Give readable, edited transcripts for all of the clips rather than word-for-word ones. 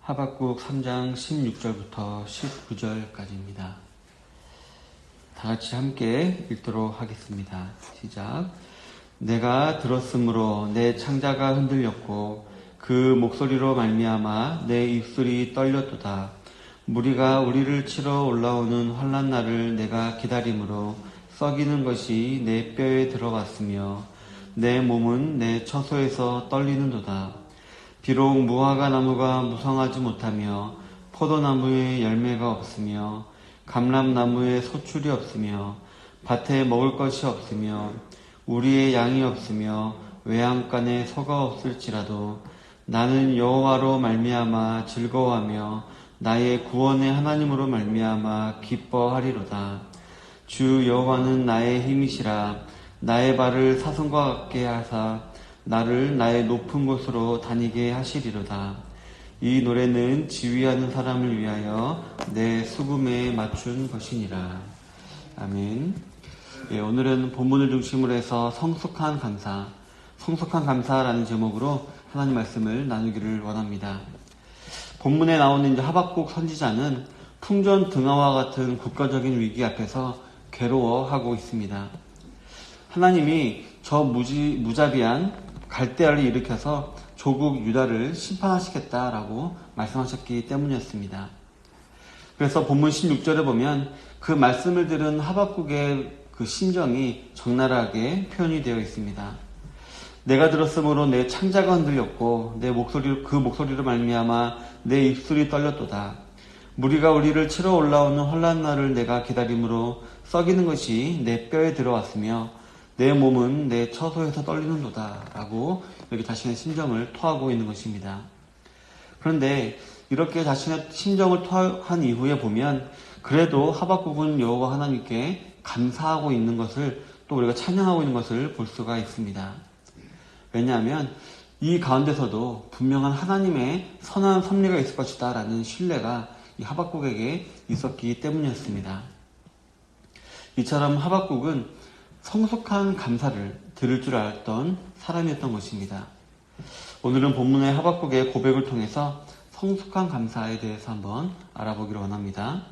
하박국 3장 16절부터 19절까지입니다. 다 같이 함께 읽도록 하겠습니다. 시작. 내가 들었으므로 내 창자가 흔들렸고 그 목소리로 말미암아 내 입술이 떨렸도다. 무리가 우리를 치러 올라오는 환난 날을 내가 기다림으로 썩이는 것이 내 뼈에 들어갔으며 내 몸은 내 처소에서 떨리는도다. 비록 무화과 나무가 무성하지 못하며 포도나무에 열매가 없으며 감람나무에 소출이 없으며 밭에 먹을 것이 없으며 우리의 양이 없으며 외양간에 소가 없을지라도 나는 여호와로 말미암아 즐거워하며 나의 구원의 하나님으로 말미암아 기뻐하리로다. 주 여호와는 나의 힘이시라. 나의 발을 사슴과 같게 하사 나를 나의 높은 곳으로 다니게 하시리로다. 이 노래는 지휘하는 사람을 위하여 내 수금에 맞춘 것이니라. 아멘. 오늘은 본문을 중심으로 해서 성숙한 감사라는 제목으로 하나님 말씀을 나누기를 원합니다. 본문에 나오는 하박국 선지자는 풍전 등화와 같은 국가적인 위기 앞에서 괴로워하고 있습니다. 하나님이 저 무자비한 갈대아를 일으켜서 조국 유다를 심판하시겠다라고 말씀하셨기 때문이었습니다. 그래서 본문 16절에 보면 그 말씀을 들은 하박국의 그 심정이 적나라하게 표현이 되어 있습니다. 내가 들었으므로 내 창자가 흔들렸고 그 목소리로 말미암아 내 입술이 떨렸도다. 무리가 우리를 치러 올라오는 환난 날을 내가 기다림으로 썩이는 것이 내 뼈에 들어왔으며 내 몸은 내 처소에서 떨리는도다 라고 여기 자신의 심정을 토하고 있는 것입니다. 그런데 이렇게 자신의 심정을 토한 이후에 보면 그래도 하박국은 여호와 하나님께 감사하고 있는 것을 또 우리가 찬양하고 있는 것을 볼 수가 있습니다. 왜냐하면 이 가운데서도 분명한 하나님의 선한 섭리가 있을 것이다 라는 신뢰가 이 하박국에게 있었기 때문이었습니다. 이처럼 하박국은 성숙한 감사를 들을 줄 알았던 사람이었던 것입니다. 오늘은 본문의 하박국의 고백을 통해서 성숙한 감사에 대해서 한번 알아보기를 원합니다.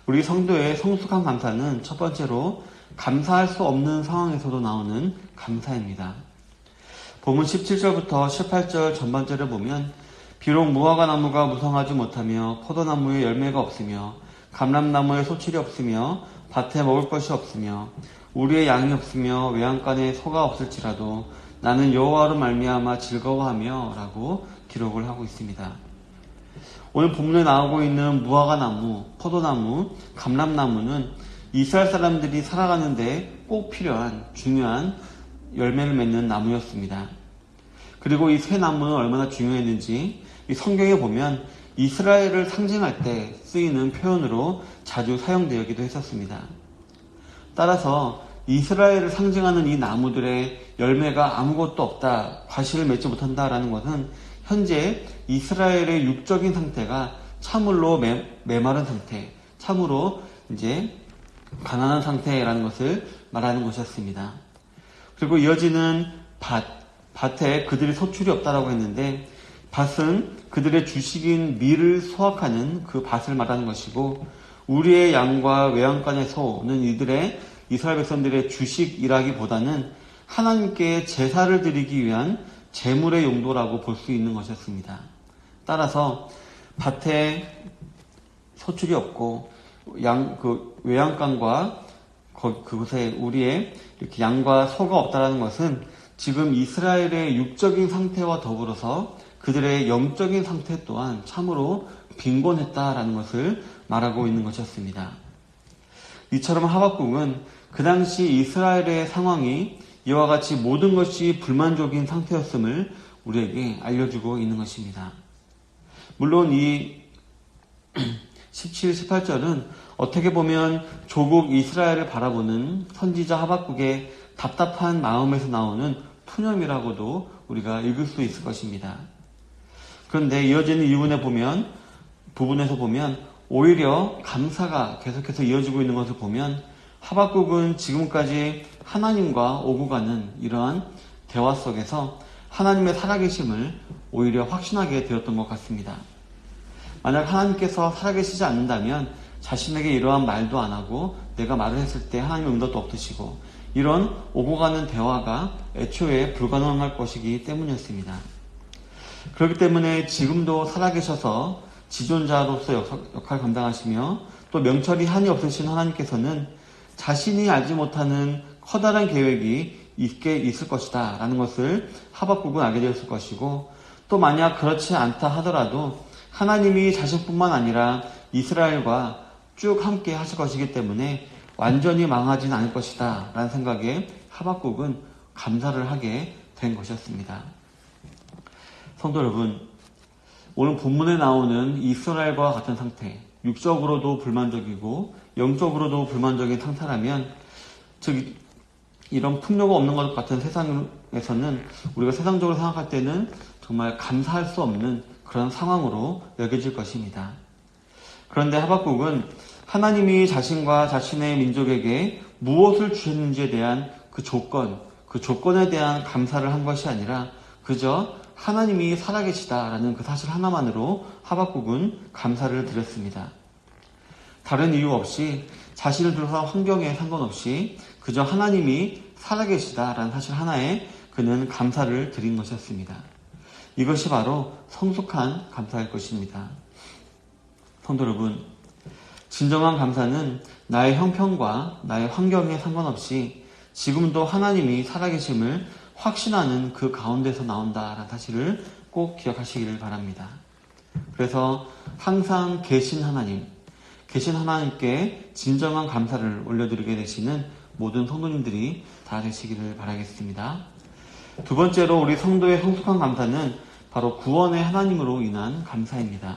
우리 성도의 성숙한 감사는 첫 번째로 감사할 수 없는 상황에서도 나오는 감사입니다. 본문 17절부터 18절 전반절을 보면 비록 무화과 나무가 무성하지 못하며 포도나무에 열매가 없으며 감람나무에 소출이 없으며 밭에 먹을 것이 없으며 우리의 양이 없으며 외양간에 소가 없을지라도 나는 여호와로 말미암아 즐거워하며 라고 기록을 하고 있습니다. 오늘 본문에 나오고 있는 무화과 나무, 포도나무, 감람나무는 이스라엘 사람들이 살아가는데 꼭 필요한 중요한 열매를 맺는 나무였습니다. 그리고 이 세 나무는 얼마나 중요했는지 이 성경에 보면 이스라엘을 상징할 때 쓰이는 표현으로 자주 사용되기도 했었습니다. 따라서 이스라엘을 상징하는 이 나무들의 열매가 아무것도 없다, 과실을 맺지 못한다라는 것은 현재 이스라엘의 육적인 상태가 참으로 메마른 상태, 참으로 이제 가난한 상태라는 것을 말하는 것이었습니다. 그리고 이어지는 밭에 그들의 소출이 없다라고 했는데 밭은 그들의 주식인 밀을 수확하는 그 밭을 말하는 것이고 우리의 양과 외양간의 소는 이스라엘 백성들의 주식이라기보다는 하나님께 제사를 드리기 위한 제물의 용도라고 볼 수 있는 것이었습니다. 따라서 밭에 소출이 없고 외양간과 그곳에 우리의 이렇게 양과 소가 없다라는 것은 지금 이스라엘의 육적인 상태와 더불어서 그들의 영적인 상태 또한 참으로 빈곤했다라는 것을 말하고 있는 것이었습니다. 이처럼 하박국은 그 당시 이스라엘의 상황이 이와 같이 모든 것이 불만족인 상태였음을 우리에게 알려주고 있는 것입니다. 물론 이 17, 18절은 어떻게 보면 조국 이스라엘을 바라보는 선지자 하박국의 답답한 마음에서 나오는 푸념이라고도 우리가 읽을 수 있을 것입니다. 그런데 이어지는 부분에서 보면 오히려 감사가 계속해서 이어지고 있는 것을 보면 하박국은 지금까지 하나님과 오고 가는 이러한 대화 속에서 하나님의 살아계심을 오히려 확신하게 되었던 것 같습니다. 만약 하나님께서 살아계시지 않는다면 자신에게 이러한 말도 안 하고 내가 말을 했을 때 하나님의 응답도 없으시고 이런 오고 가는 대화가 애초에 불가능할 것이기 때문이었습니다. 그렇기 때문에 지금도 살아계셔서 지존자로서 역할 감당하시며 또 명철이 한이 없으신 하나님께서는 자신이 알지 못하는 커다란 계획이 있을 것이다 라는 것을 하박국은 알게 되었을 것이고 또 만약 그렇지 않다 하더라도 하나님이 자신뿐만 아니라 이스라엘과 쭉 함께 하실 것이기 때문에 완전히 망하진 않을 것이다 라는 생각에 하박국은 감사를 하게 된 것이었습니다. 성도 여러분, 오늘 본문에 나오는 이스라엘과 같은 상태, 육적으로도 불만족이고 영적으로도 불만족인 상태라면 즉 이런 풍요가 없는 것 같은 세상에서는 우리가 세상적으로 생각할 때는 정말 감사할 수 없는 그런 상황으로 여겨질 것입니다. 그런데 하박국은 하나님이 자신과 자신의 민족에게 무엇을 주셨는지에 대한 그 조건에 대한 감사를 한 것이 아니라 그저 하나님이 살아계시다라는 그 사실 하나만으로 하박국은 감사를 드렸습니다. 다른 이유 없이 자신을 둘러싼 환경에 상관없이 그저 하나님이 살아계시다라는 사실 하나에 그는 감사를 드린 것이었습니다. 이것이 바로 성숙한 감사일 것입니다. 성도 여러분, 진정한 감사는 나의 형편과 나의 환경에 상관없이 지금도 하나님이 살아계심을 확신하는 그 가운데서 나온다라는 사실을 꼭 기억하시기를 바랍니다. 그래서 항상 계신 하나님께 진정한 감사를 올려드리게 되시는 모든 성도님들이 다 되시기를 바라겠습니다. 두 번째로 우리 성도의 성숙한 감사는 바로 구원의 하나님으로 인한 감사입니다.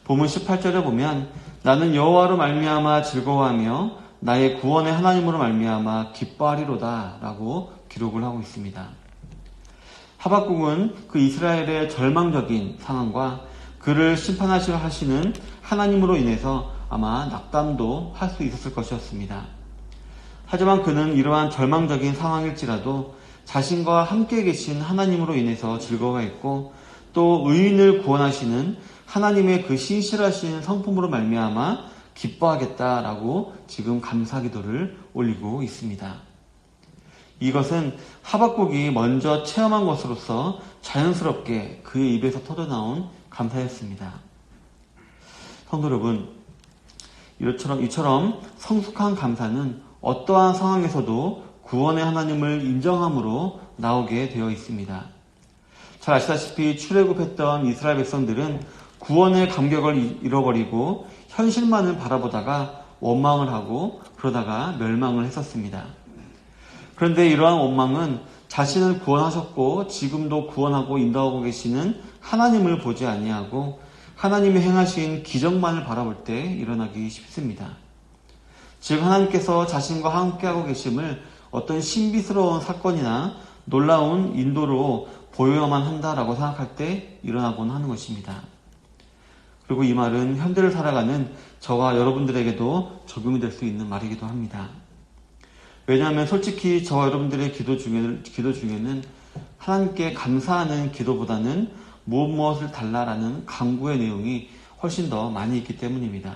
본문 18절에 보면 나는 여호와로 말미암아 즐거워하며 나의 구원의 하나님으로 말미암아 기뻐하리로다 라고 기록을 하고 있습니다. 하박국은 그 이스라엘의 절망적인 상황과 그를 심판하시려 하시는 하나님으로 인해서 아마 낙담도 할 수 있었을 것이었습니다. 하지만 그는 이러한 절망적인 상황일지라도 자신과 함께 계신 하나님으로 인해서 즐거워했고 또 의인을 구원하시는 하나님의 그 신실하신 성품으로 말미암아 기뻐하겠다라고 지금 감사기도를 올리고 있습니다. 이것은 하박국이 먼저 체험한 것으로서 자연스럽게 그의 입에서 터져나온 감사였습니다. 성도 여러분, 이처럼 성숙한 감사는 어떠한 상황에서도 구원의 하나님을 인정함으로 나오게 되어 있습니다. 잘 아시다시피 출애굽했던 이스라엘 백성들은 구원의 감격을 잃어버리고 현실만을 바라보다가 원망을 하고 그러다가 멸망을 했었습니다. 그런데 이러한 원망은 자신을 구원하셨고 지금도 구원하고 인도하고 계시는 하나님을 보지 아니하고 하나님이 행하신 기적만을 바라볼 때 일어나기 쉽습니다. 즉 하나님께서 자신과 함께하고 계심을 어떤 신비스러운 사건이나 놀라운 인도로 보여야만 한다라고 생각할 때 일어나곤 하는 것입니다. 그리고 이 말은 현대를 살아가는 저와 여러분들에게도 적용이 될 수 있는 말이기도 합니다. 왜냐하면 솔직히 저와 여러분들의 기도 중에는 하나님께 감사하는 기도보다는 무엇을 달라라는 간구의 내용이 훨씬 더 많이 있기 때문입니다.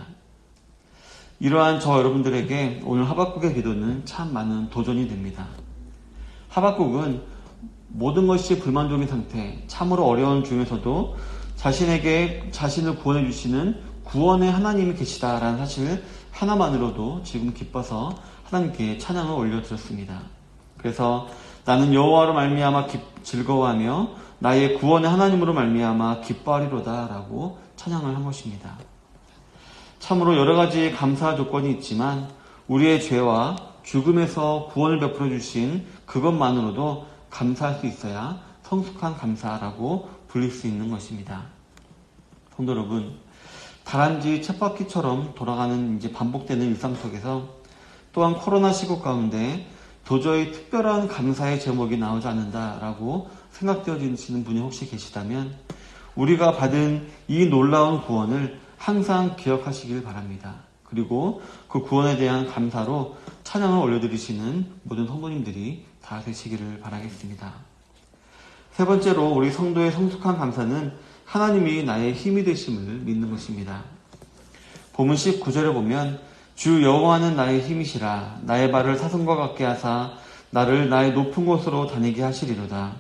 이러한 저와 여러분들에게 오늘 하박국의 기도는 참 많은 도전이 됩니다. 하박국은 모든 것이 불만족인 상태, 참으로 어려운 중에서도 자신에게 자신을 구원해 주시는 구원의 하나님이 계시다라는 사실 하나만으로도 지금 기뻐서 하나님께 찬양을 올려드렸습니다. 그래서 나는 여호와로 말미암아 즐거워하며 나의 구원의 하나님으로 말미암아 기뻐하리로다 라고 찬양을 한 것입니다. 참으로 여러 가지 감사 조건이 있지만 우리의 죄와 죽음에서 구원을 베풀어 주신 그것만으로도 감사할 수 있어야 성숙한 감사라고 불릴 수 있는 것입니다. 성도 여러분, 다람쥐 쳇바퀴처럼 돌아가는 반복되는 일상 속에서 또한 코로나 시국 가운데 도저히 특별한 감사의 제목이 나오지 않는다라고 생각되어지시는 분이 혹시 계시다면 우리가 받은 이 놀라운 구원을 항상 기억하시길 바랍니다. 그리고 그 구원에 대한 감사로 찬양을 올려드리시는 모든 성도님들이 다 되시기를 바라겠습니다. 세 번째로 우리 성도의 성숙한 감사는 하나님이 나의 힘이 되심을 믿는 것입니다. 본문 19절에 보면 주 여호와는 나의 힘이시라 나의 발을 사슴과 같게 하사 나를 나의 높은 곳으로 다니게 하시리로다.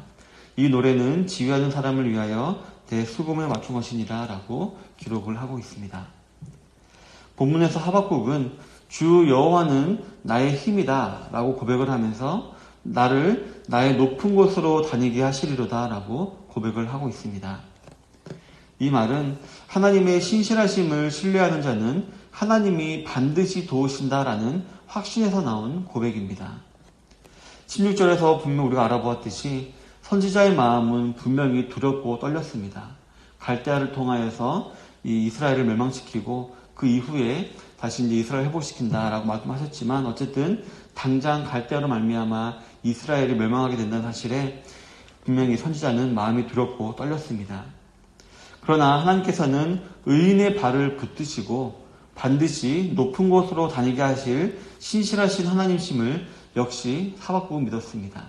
이 노래는 지휘하는 사람을 위하여 내 수금에 맞춘 것이니라 라고 기록을 하고 있습니다. 본문에서 하박국은 주 여호와는 나의 힘이다 라고 고백을 하면서 나를 나의 높은 곳으로 다니게 하시리로다 라고 고백을 하고 있습니다. 이 말은 하나님의 신실하심을 신뢰하는 자는 하나님이 반드시 도우신다라는 확신에서 나온 고백입니다. 16절에서 분명 우리가 알아보았듯이 선지자의 마음은 분명히 두렵고 떨렸습니다. 갈대아를 통하여서 이 이스라엘을 멸망시키고 그 이후에 다시 이제 이스라엘 회복시킨다라고 말씀하셨지만 어쨌든 당장 갈대아로 말미암아 이스라엘이 멸망하게 된다는 사실에 분명히 선지자는 마음이 두렵고 떨렸습니다. 그러나 하나님께서는 의인의 발을 붙드시고 반드시 높은 곳으로 다니게 하실 신실하신 하나님심을 역시 하박국은 믿었습니다.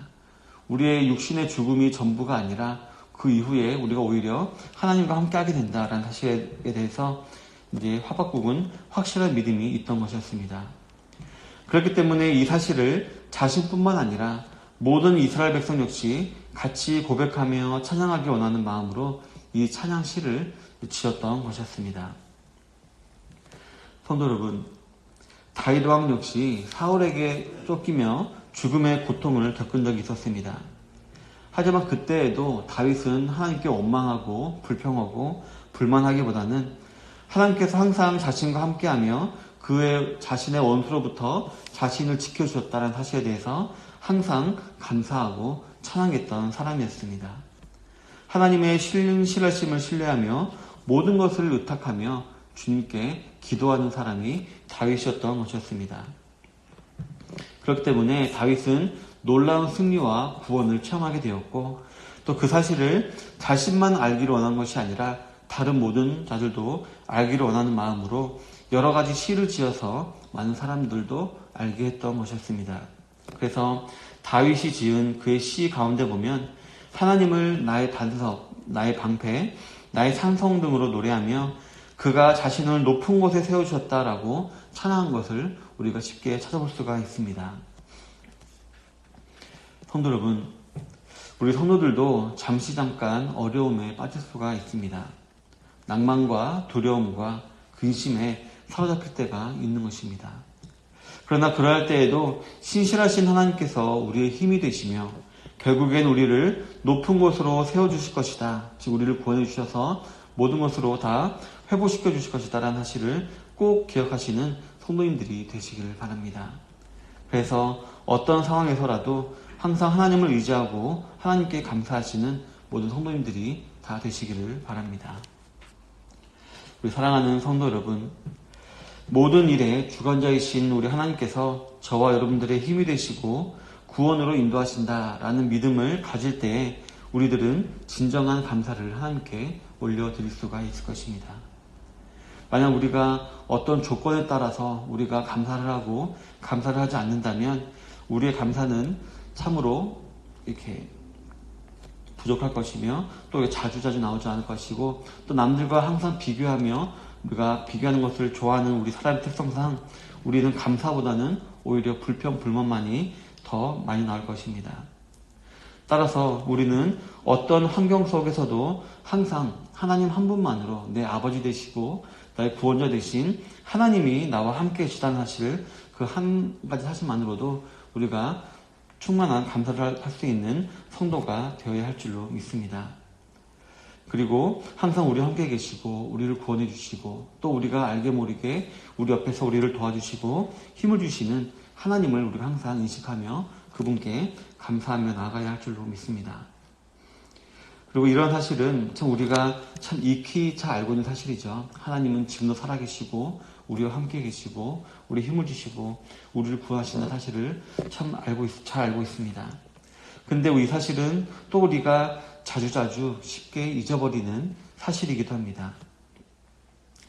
우리의 육신의 죽음이 전부가 아니라 그 이후에 우리가 오히려 하나님과 함께하게 된다라는 사실에 대해서 이제 하박국은 확실한 믿음이 있던 것이었습니다. 그렇기 때문에 이 사실을 자신뿐만 아니라 모든 이스라엘 백성 역시 같이 고백하며 찬양하기 원하는 마음으로 이 찬양시를 지었던 것이었습니다. 성도 여러분, 다윗 왕 역시 사울에게 쫓기며 죽음의 고통을 겪은 적이 있었습니다. 하지만 그때에도 다윗은 하나님께 원망하고 불평하고 불만하기보다는 하나님께서 항상 자신과 함께하며 그의 자신의 원수로부터 자신을 지켜주셨다는 사실에 대해서 항상 감사하고 찬양했던 사람이었습니다. 하나님의 신실하심을 신뢰하며 모든 것을 의탁하며 주님께 기도하는 사람이 다윗이었던 것이었습니다. 그렇기 때문에 다윗은 놀라운 승리와 구원을 체험하게 되었고 또 그 사실을 자신만 알기를 원한 것이 아니라 다른 모든 자들도 알기를 원하는 마음으로 여러 가지 시를 지어서 많은 사람들도 알게 했던 것이었습니다. 그래서 다윗이 지은 그의 시 가운데 보면 하나님을 나의 단석, 나의 방패, 나의 산성 등으로 노래하며 그가 자신을 높은 곳에 세워주셨다라고 찬양한 것을 우리가 쉽게 찾아볼 수가 있습니다. 성도 여러분, 우리 성도들도 잠깐 어려움에 빠질 수가 있습니다. 낭만과 두려움과 근심에 사로잡힐 때가 있는 것입니다. 그러나 그러할 때에도 신실하신 하나님께서 우리의 힘이 되시며 결국엔 우리를 높은 곳으로 세워주실 것이다. 즉 우리를 구원해 주셔서 모든 것으로 다 회복시켜 주실 것이다 라는 사실을 꼭 기억하시는 성도님들이 되시기를 바랍니다. 그래서 어떤 상황에서라도 항상 하나님을 의지하고 하나님께 감사하시는 모든 성도님들이 다 되시기를 바랍니다. 우리 사랑하는 성도 여러분, 모든 일의 주관자이신 우리 하나님께서 저와 여러분들의 힘이 되시고 구원으로 인도하신다라는 믿음을 가질 때에 우리들은 진정한 감사를 하나님께 올려드릴 수가 있을 것입니다. 만약 우리가 어떤 조건에 따라서 우리가 감사를 하고 감사를 하지 않는다면 우리의 감사는 참으로 이렇게 부족할 것이며 또 자주자주 나오지 않을 것이고 또 남들과 항상 비교하며 우리가 비교하는 것을 좋아하는 우리 사람의 특성상 우리는 감사보다는 오히려 불평, 불만만이 더 많이 나올 것입니다. 따라서 우리는 어떤 환경 속에서도 항상 하나님 한 분만으로 내 아버지 되시고 나의 구원자 되신 하나님이 나와 함께 계시다는 사실, 그 한 가지 사실만으로도 우리가 충만한 감사를 할 수 있는 성도가 되어야 할 줄로 믿습니다. 그리고 항상 우리와 함께 계시고 우리를 구원해 주시고 또 우리가 알게 모르게 우리 옆에서 우리를 도와주시고 힘을 주시는 하나님을 우리가 항상 인식하며 그분께 감사하며 나아가야 할 줄로 믿습니다. 그리고 이런 사실은 참 우리가 참 익히 잘 알고 있는 사실이죠. 하나님은 지금도 살아계시고 우리와 함께 계시고 우리 힘을 주시고 우리를 구하시는 사실을 참 잘 알고 있습니다. 근데 이 사실은 또 우리가 자주자주 쉽게 잊어버리는 사실이기도 합니다.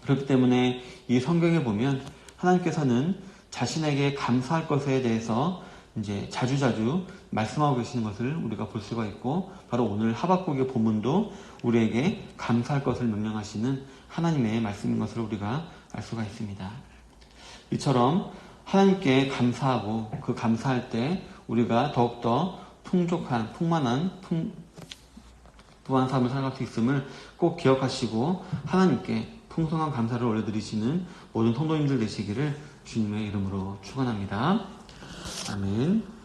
그렇기 때문에 이 성경에 보면 하나님께서는 자신에게 감사할 것에 대해서 이제 자주자주 말씀하고 계시는 것을 우리가 볼 수가 있고, 바로 오늘 하박국의 본문도 우리에게 감사할 것을 명령하시는 하나님의 말씀인 것을 우리가 알 수가 있습니다. 이처럼 하나님께 감사하고 그 감사할 때 우리가 더욱더 풍족한, 풍만한, 부한 삶을 살아갈 수 있음을 꼭 기억하시고 하나님께 풍성한 감사를 올려드리시는 모든 성도님들 되시기를 주님의 이름으로 축원합니다. 아멘.